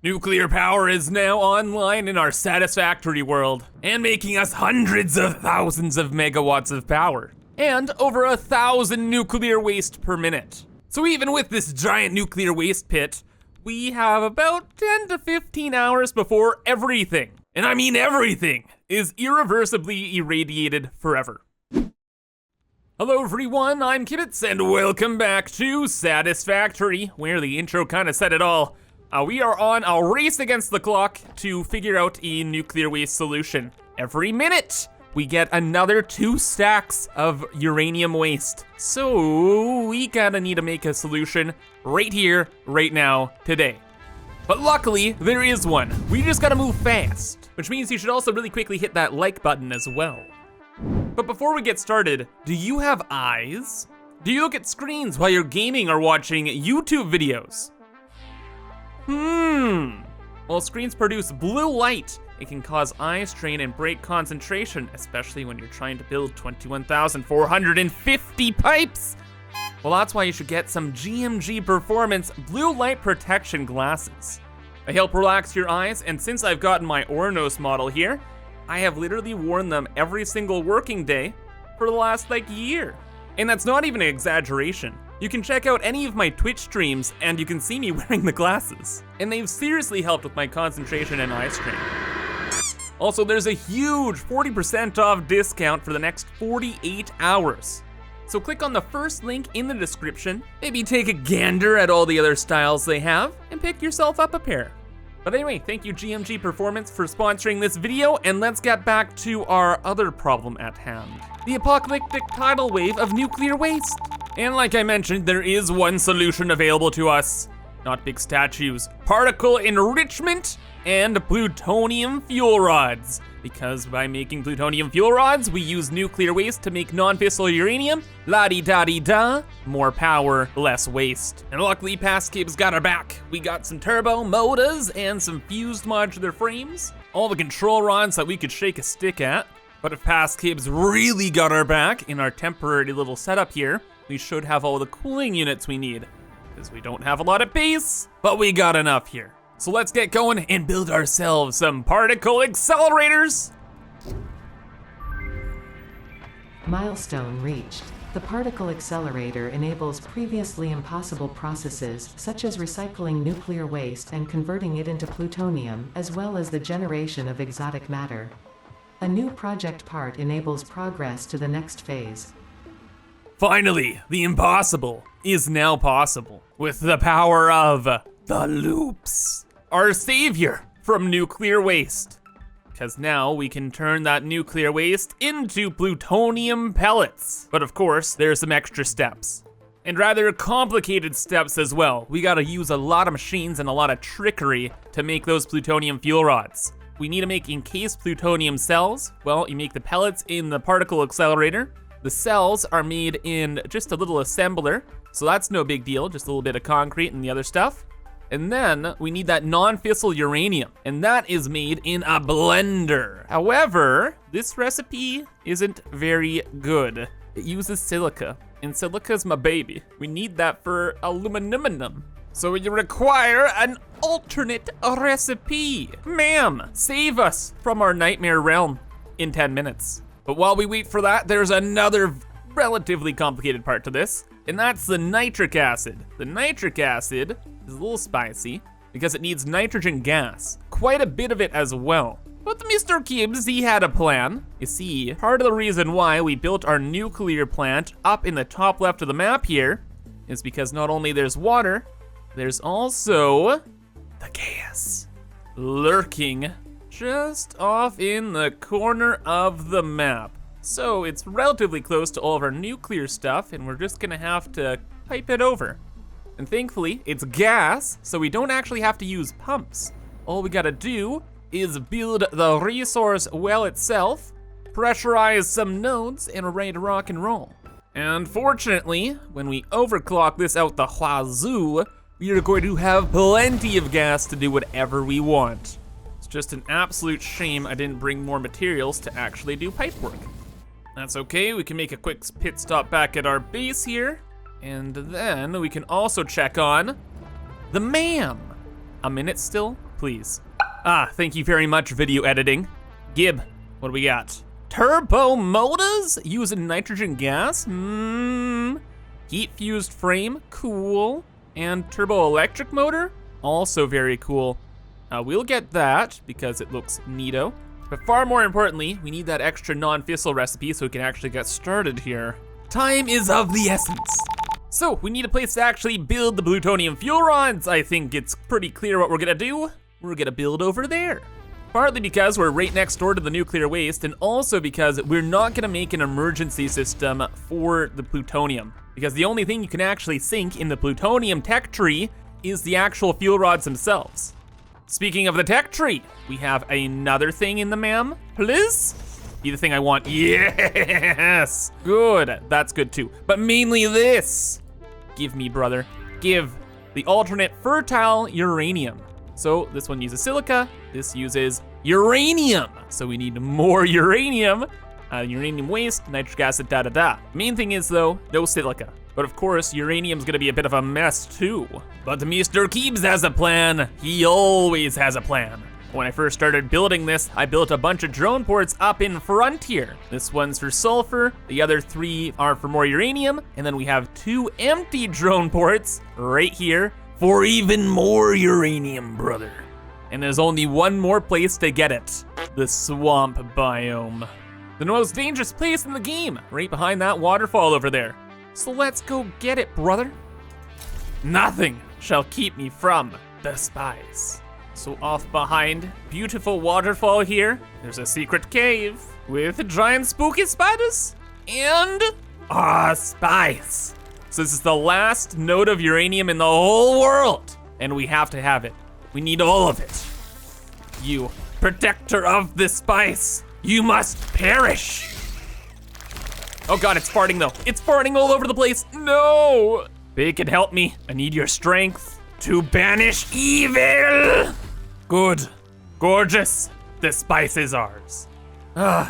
Nuclear power is now online in our Satisfactory world, and making us hundreds of thousands of megawatts of power, and over 1,000 nuclear waste per minute. So even with this giant nuclear waste pit, we have about 10 to 15 hours before everything, and I mean everything, is irreversibly irradiated forever. Hello everyone, I'm Kibitz, and welcome back to Satisfactory, where the intro kind of said it all. We are on a race against the clock to figure out a nuclear waste solution. Every minute, we get another 2 stacks of uranium waste. So we gotta need to make a solution right here, right now, today. But luckily, there is one. We just gotta move fast, which means you should also really quickly hit that like button as well. But before we get started, do you have eyes? Do you look at screens while you're gaming or watching YouTube videos? Well, screens produce blue light. It can cause eye strain and break concentration, especially when you're trying to build 21,450 pipes. Well, that's why you should get some GMG Performance blue light protection glasses. They help relax your eyes, and since I've gotten my Ornos model here, I have literally worn them every single working day for the last year. And that's not even an exaggeration. You can check out any of my Twitch streams and you can see me wearing the glasses. And they've seriously helped with my concentration and eye strain. Also, there's a huge 40% off discount for the next 48 hours. So click on the first link in the description, maybe take a gander at all the other styles they have, and pick yourself up a pair. But anyway, thank you GMG Performance for sponsoring this video, and let's get back to our other problem at hand. The apocalyptic tidal wave of nuclear waste. And like I mentioned, there is one solution available to us. Not big statues, particle enrichment and plutonium fuel rods. Because by making plutonium fuel rods, we use nuclear waste to make non-fissile uranium. La-di-da-di-da, more power, less waste. And luckily, Passkib's got our back. We got some turbo motors and some fused modular frames. All the control rods that we could shake a stick at. But if Passkib's really got our back in our temporary little setup here, we should have all the cooling units we need. Because we don't have a lot of base, but we got enough here. So let's get going and build ourselves some particle accelerators. Milestone reached. The particle accelerator enables previously impossible processes, such as recycling nuclear waste and converting it into plutonium, as well as the generation of exotic matter. A new project part enables progress to the next phase. Finally, the impossible is now possible with the power of the loops. Our savior from nuclear waste. Because now we can turn that nuclear waste into plutonium pellets. But of course, there's some extra steps. And rather complicated steps as well. We gotta use a lot of machines and a lot of trickery to make those plutonium fuel rods. We need to make encased plutonium cells. Well, you make the pellets in the particle accelerator. The cells are made in just a little assembler, so that's no big deal, just a little bit of concrete and the other stuff. And then we need that non-fissile uranium, and that is made in a blender. However, this recipe isn't very good. It uses silica, and silica's my baby. We need that for aluminum. So we require an alternate recipe. Ma'am, save us from our nightmare realm in 10 minutes. But while we wait for that, there's another relatively complicated part to this, and that's the nitric acid. The nitric acid is a little spicy because it needs nitrogen gas, quite a bit of it as well. But Mr. Kibbs, he had a plan. You see, part of the reason why we built our nuclear plant up in the top left of the map here is because not only there's water, there's also the gas lurking just off in the corner of the map. So it's relatively close to all of our nuclear stuff, and we're just gonna have to pipe it over. And thankfully, it's gas, so we don't actually have to use pumps. All we gotta do is build the resource well itself, pressurize some nodes, and we're ready to rock and roll. And fortunately, when we overclock this out the wazoo, we are going to have plenty of gas to do whatever we want. Just an absolute shame I didn't bring more materials to actually do pipe work. That's okay, we can make a quick pit stop back at our base here, and then we can also check on the MAM. A minute still, please. Ah, thank you very much, video editing. Gib, what do we got? Turbo motors using nitrogen gas? Heat fused frame, cool. And turbo electric motor, also very cool. We'll get that because it looks neato. But far more importantly, we need that extra non-fissile recipe so we can actually get started here. Time is of the essence. So we need a place to actually build the plutonium fuel rods. I think it's pretty clear what we're gonna do. We're gonna build over there. Partly because we're right next door to the nuclear waste, and also because we're not gonna make an emergency system for the plutonium. Because the only thing you can actually sink in the plutonium tech tree is the actual fuel rods themselves. Speaking of the tech tree, we have another thing in the ma'am, please? Be the thing I want, yes! Good, that's good too. But mainly this. Give me, brother, give the alternate fertile uranium. So this one uses silica, this uses uranium. So we need more uranium, uranium waste, nitric acid, da-da-da. Main thing is though, no silica. But of course, uranium's gonna be a bit of a mess too. But Mr. Kibitz has a plan. He always has a plan. When I first started building this, I built a bunch of drone ports up in front here. This one's for sulfur, the other 3 are for more uranium, and then we have 2 empty drone ports right here for even more uranium, brother. And there's only one more place to get it, the swamp biome. The most dangerous place in the game, right behind that waterfall over there. So let's go get it, brother. Nothing shall keep me from the spice. So off behind, beautiful waterfall here, there's a secret cave with giant spooky spiders and spice. So this is the last node of uranium in the whole world, and we have to have it. We need all of it. You protector of the spice, you must perish. Oh God, it's farting though. It's farting all over the place. No! Bacon, help me. I need your strength to banish evil. Good, gorgeous. The spice is ours.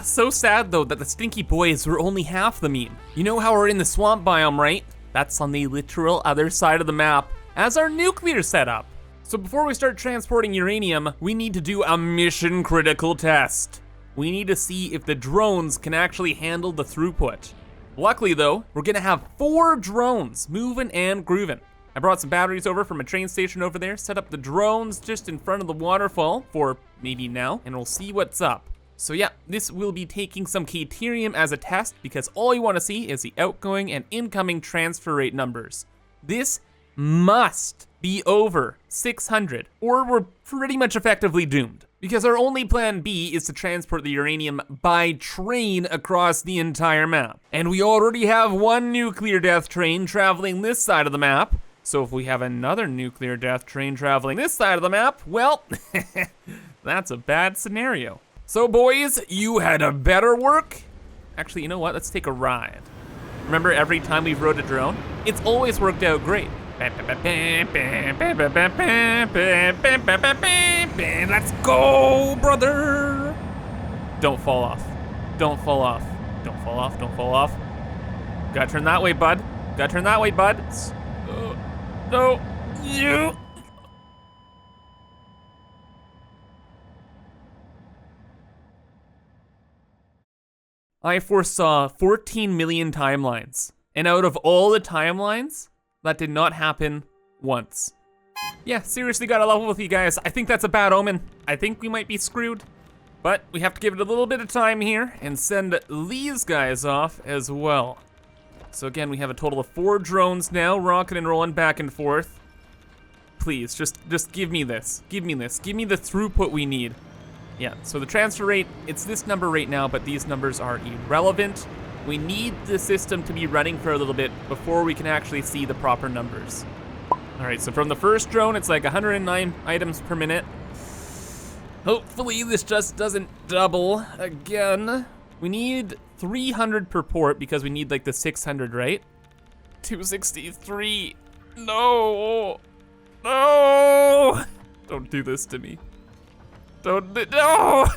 So sad though that the stinky boys were only half the meme. You know how we're in the swamp biome, right? That's on the literal other side of the map as our nuclear setup. So before we start transporting uranium, we need to do a mission critical test. We need to see if the drones can actually handle the throughput. Luckily though, we're gonna have 4 drones moving and grooving. I brought some batteries over from a train station over there, set up the drones just in front of the waterfall for maybe now, and we'll see what's up. So yeah, this will be taking some Caterium as a test because all you wanna see is the outgoing and incoming transfer rate numbers. This must be over 600 or we're pretty much effectively doomed. Because our only plan B is to transport the uranium by train across the entire map. And we already have 1 nuclear death train traveling this side of the map. So if we have another nuclear death train traveling this side of the map, well, that's a bad scenario. So boys, you had a better work. Actually, you know what? Let's take a ride. Remember every time we've rode a drone? It's always worked out great. Let's go, brother. Don't fall off. Don't fall off. Don't fall off. Don't fall off. Gotta turn that way, bud. Gotta turn that way, bud. No, you. I foresaw 14 million timelines. And out of all the timelines, that did not happen once. Yeah, seriously gotta level with you guys. I think that's a bad omen. I think we might be screwed. But we have to give it a little bit of time here and send these guys off as well. So again, we have a total of 4 drones now, rocking and rolling back and forth. Please, just give me this. Give me this. Give me the throughput we need. Yeah, so the transfer rate, it's this number right now, but these numbers are irrelevant. We need the system to be running for a little bit before we can actually see the proper numbers. All right, so from the first drone, it's like 109 items per minute. Hopefully this just doesn't double again. We need 300 per port because we need like the 600, right? 263, no, no. Don't do this to me. Don't, no,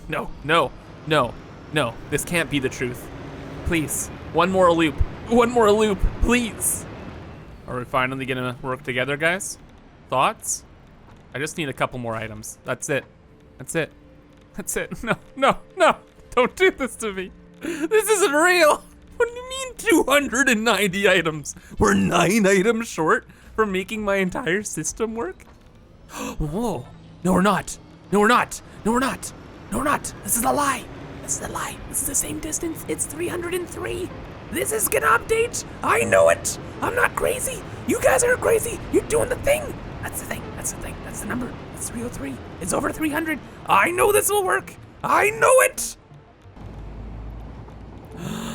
no, no, no, no. This can't be the truth. Please, one more loop, please. Are we finally gonna work together, guys? Thoughts? I just need a couple more items. That's it. That's it. That's it. No, no, no. Don't do this to me. This isn't real. What do you mean 290 items? We're 9 items short from making my entire system work? Whoa. No, we're not. No, we're not. No, we're not. No, we're not. This is a lie. This is a lie. This is the same distance. It's 303. This is gonna update. I know it. I'm not crazy. You guys are crazy. You're doing the thing. That's the thing. That's the thing. That's the number. That's 303. It's over 300. I know this will work. I know it.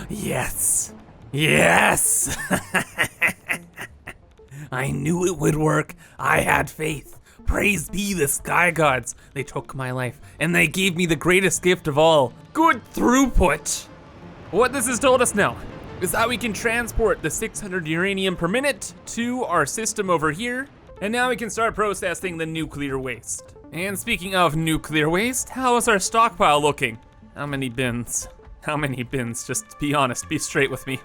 Yes. Yes. I knew it would work. I had faith. Praise be the sky gods. They took my life and they gave me the greatest gift of all. Good throughput. What this has told us now is that we can transport the 600 uranium per minute to our system over here. And now we can start processing the nuclear waste. And speaking of nuclear waste, how is our stockpile looking? How many bins? How many bins? Just be honest, be straight with me.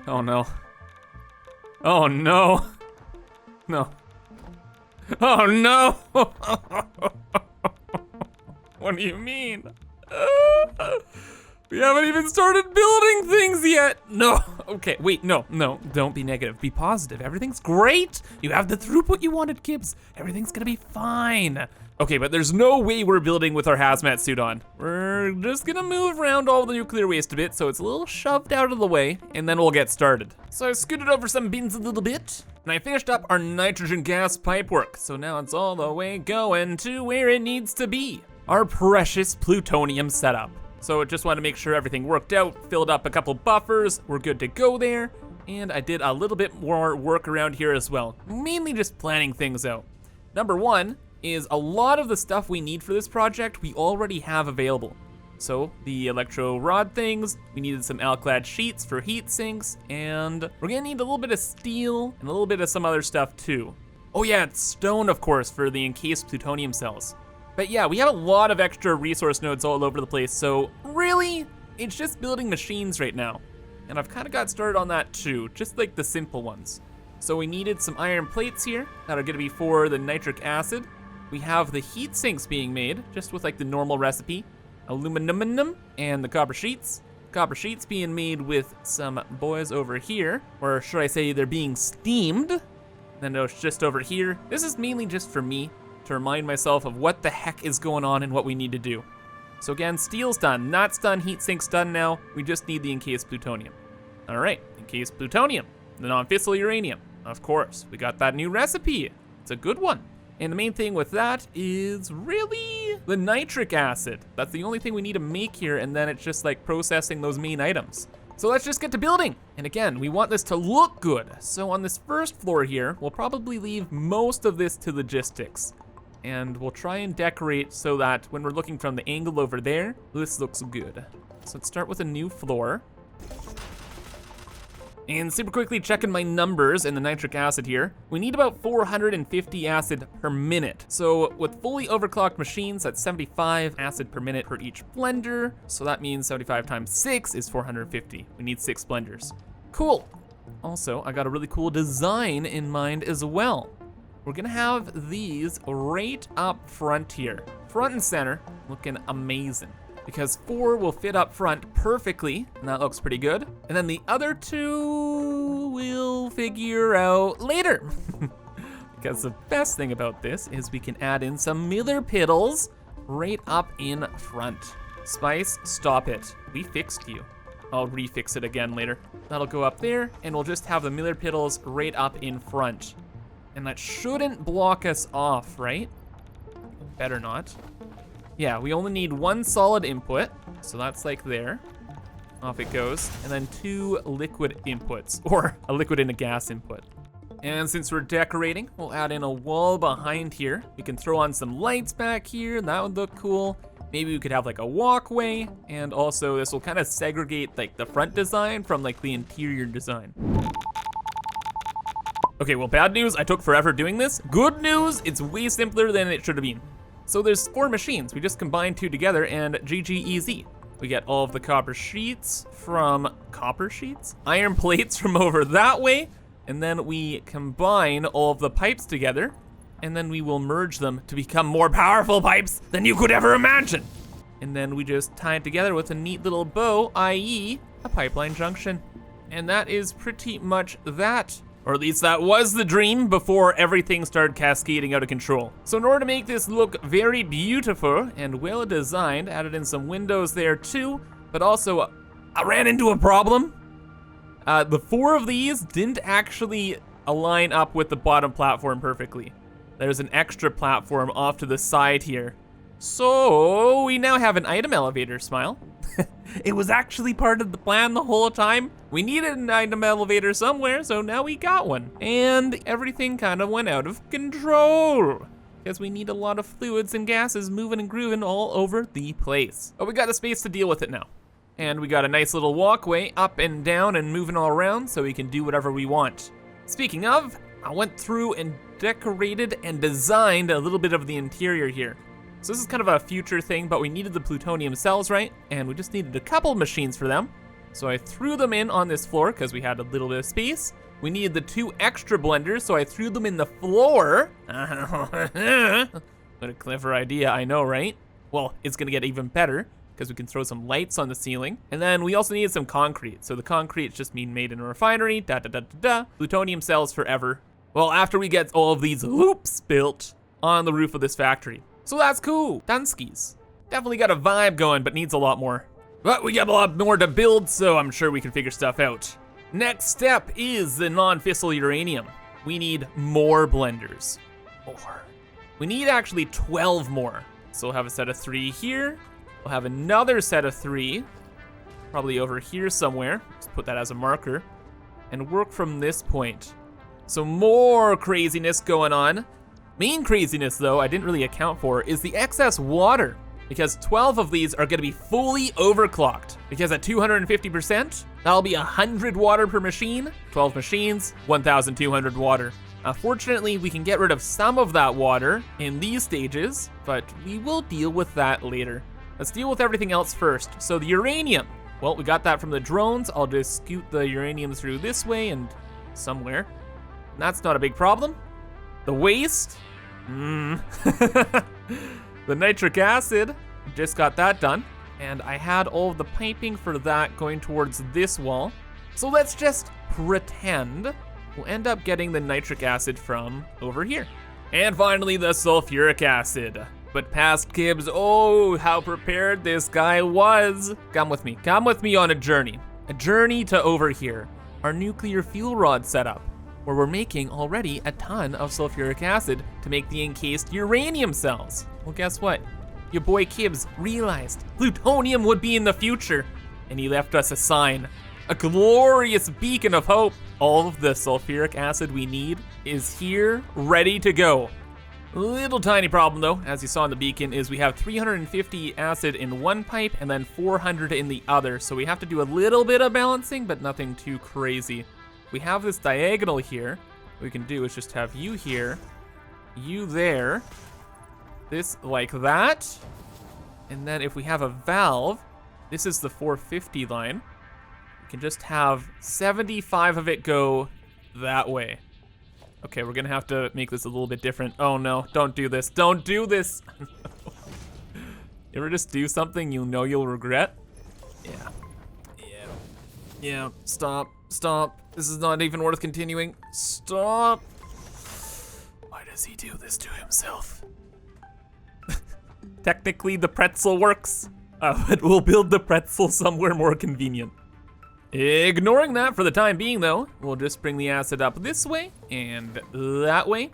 Oh no. Oh no. No. Oh no! What do you mean? We haven't even started building things yet. No, okay, wait, no, don't be negative, be positive. Everything's great. You have the throughput you wanted, Kibitz. Everything's gonna be fine. Okay, but there's no way we're building with our hazmat suit on. We're just gonna move around all the nuclear waste a bit so it's a little shoved out of the way, and then we'll get started. So I scooted over some bins a little bit, and I finished up our nitrogen gas pipework. So now it's all the way going to where it needs to be. Our precious plutonium setup. So I just wanted to make sure everything worked out, filled up a couple buffers, we're good to go there. And I did a little bit more work around here as well, mainly just planning things out. Number one is a lot of the stuff we need for this project we already have available. So the electro rod things, we needed some alclad sheets for heat sinks, and we're gonna need a little bit of steel and a little bit of some other stuff too. Oh yeah, it's stone of course for the encased plutonium cells. But yeah, we have a lot of extra resource nodes all over the place, so really, it's just building machines right now. And I've kind of got started on that too, just like the simple ones. So we needed some iron plates here that are gonna be for the nitric acid. We have the heat sinks being made, just with like the normal recipe. Aluminum and the copper sheets. Copper sheets being made with some boys over here, or should I say they're being steamed. Then it's just over here. This is mainly just for me to remind myself of what the heck is going on and what we need to do. So again, steel's done, nuts done, heat sink's done now. We just need the encased plutonium. All right, encased plutonium, the non-fissile uranium. Of course, we got that new recipe. It's a good one. And the main thing with that is really the nitric acid. That's the only thing we need to make here, and then it's just like processing those main items. So let's just get to building. And again, we want this to look good. So on this first floor here, we'll probably leave most of this to logistics. And we'll try and decorate so that when we're looking from the angle over there, this looks good. So let's start with a new floor. And super quickly checking my numbers in the nitric acid here. We need about 450 acid per minute. So with fully overclocked machines, that's 75 acid per minute per each blender. So that means 75 times 6 is 450. We need 6 blenders. Cool. Also, I got a really cool design in mind as well. We're gonna have these right up front here. Front and center, looking amazing. Because 4 will fit up front perfectly, and that looks pretty good. And then the other 2 we'll figure out later. Because the best thing about this is we can add in some Miller piddles right up in front. Spice, stop it. We fixed you. I'll refix it again later. That'll go up there, and we'll just have the Miller piddles right up in front. And that shouldn't block us off, right? Better not. Yeah, we only need 1 solid input, so that's like there. Off it goes. And then 2 liquid inputs, or a liquid and a gas input. And since we're decorating, we'll add in a wall behind here. We can throw on some lights back here, that would look cool. Maybe we could have like a walkway, and also this will kind of segregate like the front design from like the interior design. Okay, well, bad news, I took forever doing this. Good news, it's way simpler than it should have been. So there's 4 machines. We just combine 2 together and GG easy. We get all of the copper sheets from copper sheets? Iron plates from over that way. And then we combine all of the pipes together and then we will merge them to become more powerful pipes than you could ever imagine. And then we just tie it together with a neat little bow, i.e. a pipeline junction. And that is pretty much that. Or at least that was the dream before everything started cascading out of control. So in order to make this look very beautiful and well designed, added in some windows there too, but also I ran into a problem. The 4 of these didn't actually align up with the bottom platform perfectly. There's an extra platform off to the side here. So we now have an item elevator, Smile. It was actually part of the plan the whole time. We needed an item elevator somewhere, so now we got one. And everything kind of went out of control, because we need a lot of fluids and gases moving and grooving all over the place. But we got the space to deal with it now. And we got a nice little walkway up and down and moving all around so we can do whatever we want. Speaking of, I went through and decorated and designed a little bit of the interior here. So this is kind of a future thing, but we needed the plutonium cells, right? And we just needed a couple machines for them. So I threw them in on this floor because we had a little bit of space. We needed the 2 extra blenders, so I threw them in the floor. What a clever idea, I know, right? Well, it's gonna get even better because we can throw some lights on the ceiling. And then we also needed some concrete. So the concrete is just being made in a refinery, Plutonium cells forever. Well, after we get all of these loops built on the roof of this factory. So that's cool, Dunskies. Definitely got a vibe going, but needs a lot more. But we got a lot more to build, so I'm sure we can figure stuff out. Next step is the non-fissile uranium. We need more blenders. More. We need actually 12 more. So we'll have a set of 3 here. We'll have another set of 3, probably over here somewhere. Just put that as a marker and work from this point. So more craziness going on. Main craziness though, I didn't really account for, is the excess water, because 12 of these are gonna be fully overclocked, because at 250%, that'll be 100 water per machine, 12 machines, 1,200 water. Fortunately, we can get rid of some of that water in these stages, but we will deal with that later. Let's deal with everything else first. So the uranium, well, we got that from the drones. I'll just scoot the uranium through this way and somewhere. And that's not a big problem. The waste, the nitric acid, just got that done. And I had all of the piping for that going towards this wall. So let's just pretend we'll end up getting the nitric acid from over here. And finally, the sulfuric acid. But past Kibs, oh, how prepared this guy was. Come with me on a journey to over here, our nuclear fuel rod setup, where we're making already a ton of sulfuric acid to make the encased uranium cells. Well, guess what? Your boy Kibs realized plutonium would be in the future, and he left us a sign, a glorious beacon of hope. All of the sulfuric acid we need is here, ready to go. Little tiny problem though, as you saw in the beacon, is we have 350 acid in one pipe and then 400 in the other, so we have to do a little bit of balancing, but nothing too crazy. We have this diagonal here. What we can do is just have you here, you there, this like that, and then if we have a valve, this is the 450 line, we can just have 75 of it go that way. Okay, we're gonna have to make this a little bit different. Oh no, don't do this, don't do this. You ever just do something you know you'll regret? Yeah, stop. This is not even worth continuing. Stop. Why does he do this to himself? Technically the pretzel works, but we'll build the pretzel somewhere more convenient. Ignoring that for the time being though, we'll just bring the acid up this way and that way.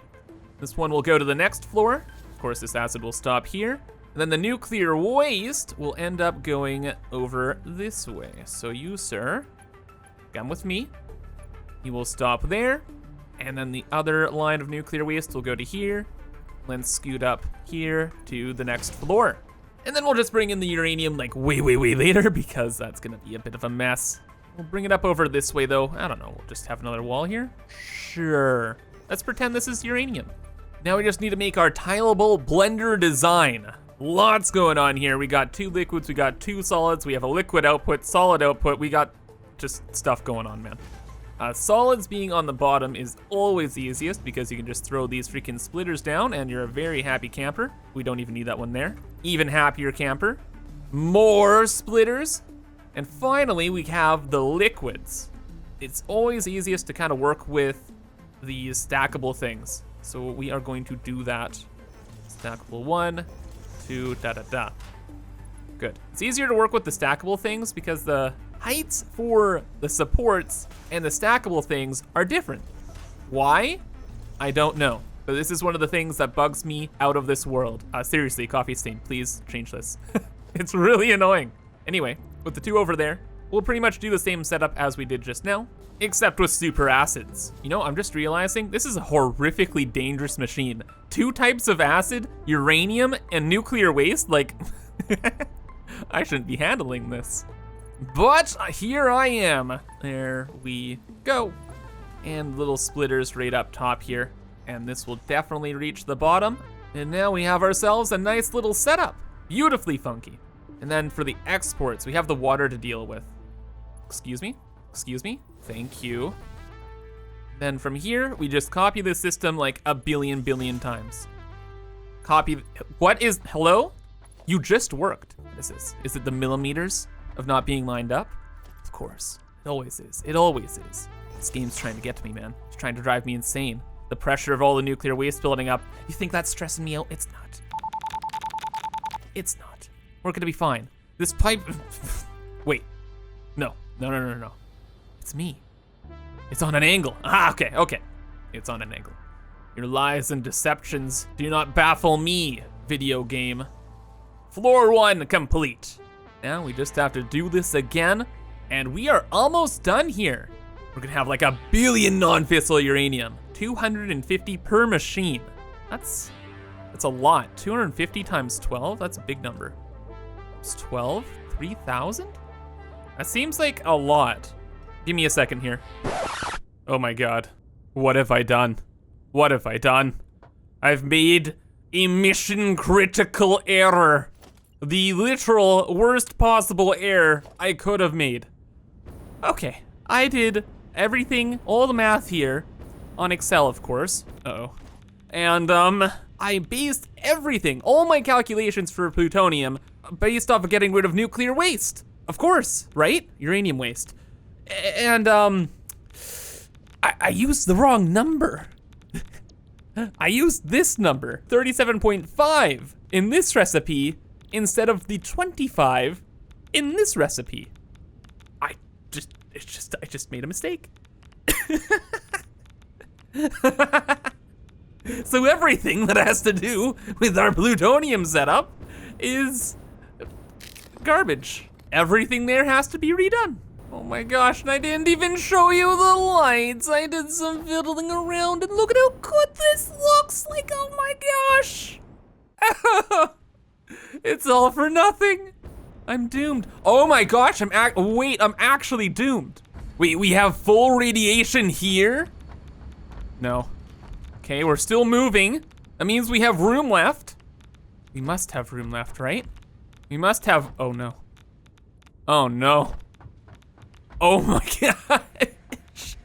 This one will go to the next floor. Of course, this acid will stop here. And then the nuclear waste will end up going over this way. So you, sir, come with me. You will stop there. And then the other line of nuclear waste will go to here, then scoot up here to the next floor. And then we'll just bring in the uranium like way later, because that's gonna be a bit of a mess. We'll bring it up over this way though. I don't know, we'll just have another wall here. Sure, let's pretend this is uranium. Now we just need to make our tileable blender design. Lots going on here. We got 2 liquids, we got 2 solids, we have a liquid output, solid output, we got just stuff going on, man. Solids being on the bottom is always the easiest because you can just throw these freaking splitters down and you're a very happy camper. We don't even need that one there. Even happier camper. More splitters. And finally, we have the liquids. It's always easiest to kind of work with these stackable things. So we are going to do that. Stackable 1, 2, da-da-da. Good. It's easier to work with the stackable things because the heights for the supports and the stackable things are different. Why? I don't know. But this is one of the things that bugs me out of this world. Seriously, Coffee Stain, please change this. It's really annoying. Anyway, with the 2 over there, we'll pretty much do the same setup as we did just now, except with super acids. You know, I'm just realizing this is a horrifically dangerous machine. 2 types of acid, uranium, and nuclear waste, like, I shouldn't be handling this. But here I am. There we go. And little splitters right up top here. And this will definitely reach the bottom. And now we have ourselves a nice little setup. Beautifully funky. And then for the exports, we have the water to deal with. Excuse me? Excuse me? Thank you. Then from here, we just copy the system like a billion times. Copy, what is, hello? You just worked. What is this? Is it the millimeters of not being lined up? Of course, it always is. It always is. This game's trying to get to me, man. It's trying to drive me insane. The pressure of all the nuclear waste building up. You think that's stressing me out? It's not. It's not. We're gonna be fine. This pipe, wait. No. It's me. It's on an angle. Ah, okay. It's on an angle. Your lies and deceptions do not baffle me, video game. Floor 1 complete. Now we just have to do this again, and we are almost done here. We're gonna have like a billion non-fissile uranium. 250 per machine. That's a lot. 250 times 12, that's a big number. It's 12, 3,000? That seems like a lot. Give me a second here. Oh my God, what have I done? What have I done? I've made a mission critical error. The literal worst possible error I could have made. Okay, I did everything, all the math here, on Excel, of course. Uh-oh. And I based everything, all my calculations for plutonium, based off of getting rid of nuclear waste. Of course, right? Uranium waste. And I used the wrong number. I used this number, 37.5 in this recipe instead of the 25 in this recipe. I just made a mistake. So everything that has to do with our plutonium setup is garbage. Everything there has to be redone. Oh my gosh, and I didn't even show you the lights. I did some fiddling around and look at how good this looks like, oh my gosh. It's all for nothing. I'm doomed. Oh my gosh, I'm actually doomed. Wait, we have full radiation here? No. Okay, we're still moving. That means we have room left. We must have room left, right? We must have, oh no. Oh no. Oh my gosh.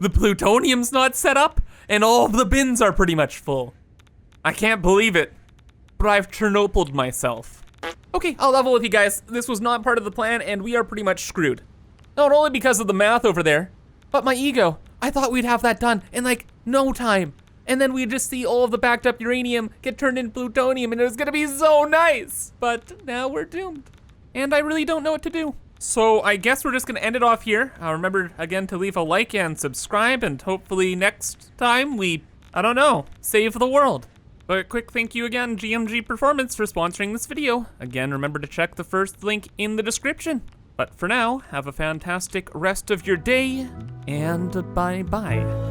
The plutonium's not set up, and all of the bins are pretty much full. I can't believe it, but I've Chernobyled myself. Okay, I'll level with you guys. This was not part of the plan, and we are pretty much screwed. Not only because of the math over there, but my ego. I thought we'd have that done in like no time. And then we'd just see all of the backed up uranium get turned into plutonium, and it was gonna be so nice. But now we're doomed. And I really don't know what to do. So I guess we're just gonna end it off here. Remember again to leave a like and subscribe, and hopefully next time we, I don't know, save the world. But quick thank you again, GMG Performance, for sponsoring this video. Again, remember to check the first link in the description. But for now, have a fantastic rest of your day, and bye-bye.